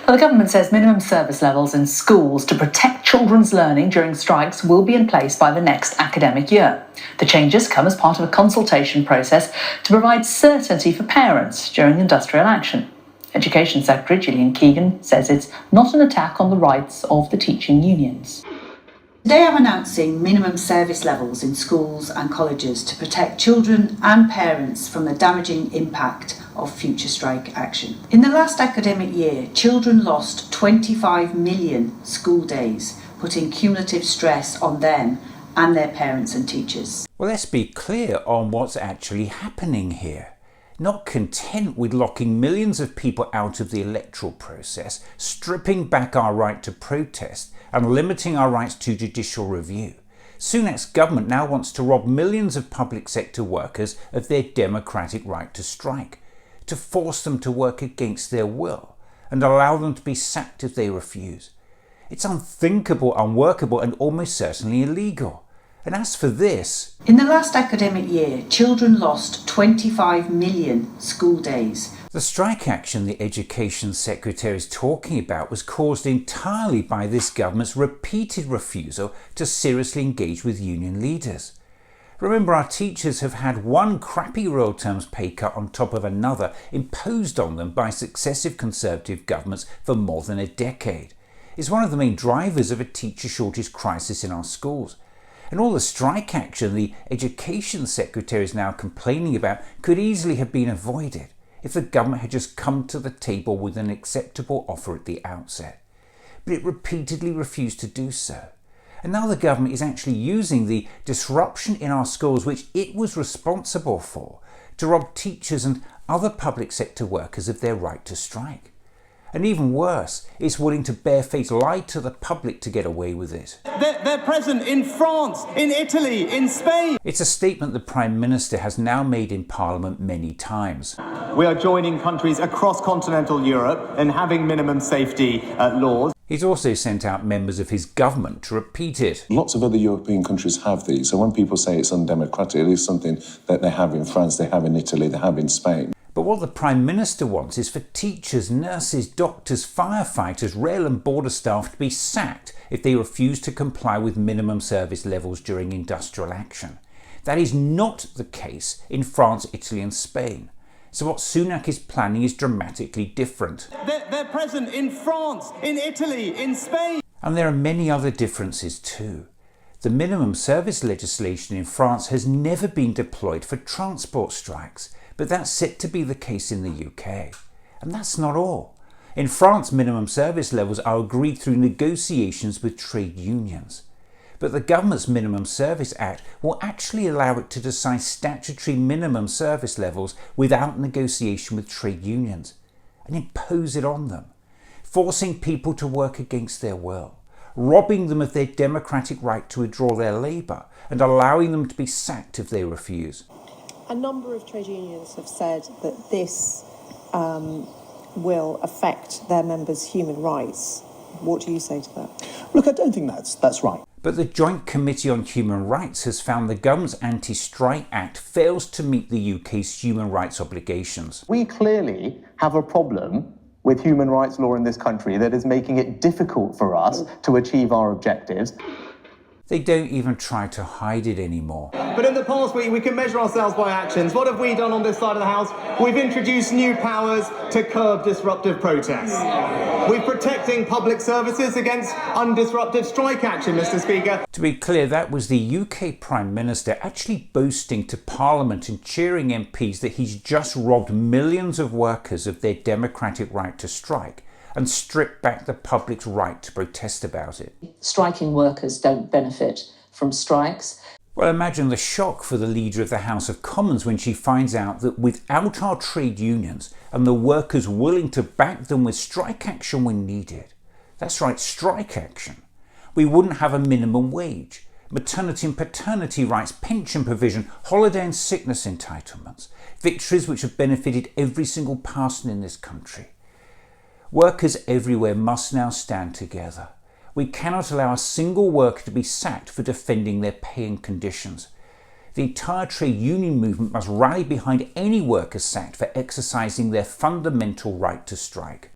Well, the government says minimum service levels in schools to protect children's learning during strikes will be in place by the next academic year. The changes come as part of a consultation process to provide certainty for parents during industrial action. Education Secretary Gillian Keegan says it's not an attack on the rights of the teaching unions. They are announcing minimum service levels in schools and colleges to protect children and parents from the damaging impact of future strike action. In the last academic year, children lost 25 million school days, putting cumulative stress on them and their parents and teachers. Well, let's be clear on what's actually happening here. Not content with locking millions of people out of the electoral process, stripping back our right to protest and limiting our rights to judicial review, Sunak's government now wants to rob millions of public sector workers of their democratic right to strike, to force them to work against their will and allow them to be sacked if they refuse. It's unthinkable, unworkable and almost certainly illegal. And as for this, in the last academic year, children lost 25 million school days. The strike action the Education Secretary is talking about was caused entirely by this government's repeated refusal to seriously engage with union leaders. Remember, our teachers have had one crappy real terms pay cut on top of another imposed on them by successive Conservative governments for more than a decade. It's one of the main drivers of a teacher shortage crisis in our schools. And all the strike action the Education Secretary is now complaining about could easily have been avoided if the government had just come to the table with an acceptable offer at the outset. But it repeatedly refused to do so. And now the government is actually using the disruption in our schools, which it was responsible for, to rob teachers and other public sector workers of their right to strike. And even worse, it's willing to barefaced lie to the public to get away with it. They're present in France, in Italy, in Spain. It's a statement the Prime Minister has now made in Parliament many times. We are joining countries across continental Europe in having minimum safety laws. He's also sent out members of his government to repeat it. Lots of other European countries have these, so when people say it's undemocratic, it is something that they have in France, they have in Italy, they have in Spain. But what the Prime Minister wants is for teachers, nurses, doctors, firefighters, rail and border staff to be sacked if they refuse to comply with minimum service levels during industrial action. That is not the case in France, Italy and Spain. So what Sunak is planning is dramatically different. They're present in France, in Italy, in Spain. And there are many other differences too. The minimum service legislation in France has never been deployed for transport strikes, but that's set to be the case in the UK. And that's not all. In France, minimum service levels are agreed through negotiations with trade unions. But the government's Minimum Service Act will actually allow it to decide statutory minimum service levels without negotiation with trade unions and impose it on them, forcing people to work against their will, robbing them of their democratic right to withdraw their labour and allowing them to be sacked if they refuse. A number of trade unions have said that this will affect their members' human rights. What do you say to that? Look, I don't think that's right. But the Joint Committee on Human Rights has found the government's Anti-Strike Act fails to meet the UK's human rights obligations. We clearly have a problem with human rights law in this country that is making it difficult for us to achieve our objectives. They don't even try to hide it anymore. But in the past week, we can measure ourselves by actions. What have we done on this side of the House? We've introduced new powers to curb disruptive protests. We're protecting public services against undisruptive strike action, Mr. Speaker. To be clear, that was the UK Prime Minister actually boasting to Parliament and cheering MPs that he's just robbed millions of workers of their democratic right to strike and stripped back the public's right to protest about it. Striking workers don't benefit from strikes. Well, imagine the shock for the leader of the House of Commons when she finds out that without our trade unions and the workers willing to back them with strike action when needed, that's right, strike action, we wouldn't have a minimum wage, maternity and paternity rights, pension provision, holiday and sickness entitlements, victories which have benefited every single person in this country. Workers everywhere must now stand together. We cannot allow a single worker to be sacked for defending their pay and conditions. The entire trade union movement must rally behind any worker sacked for exercising their fundamental right to strike.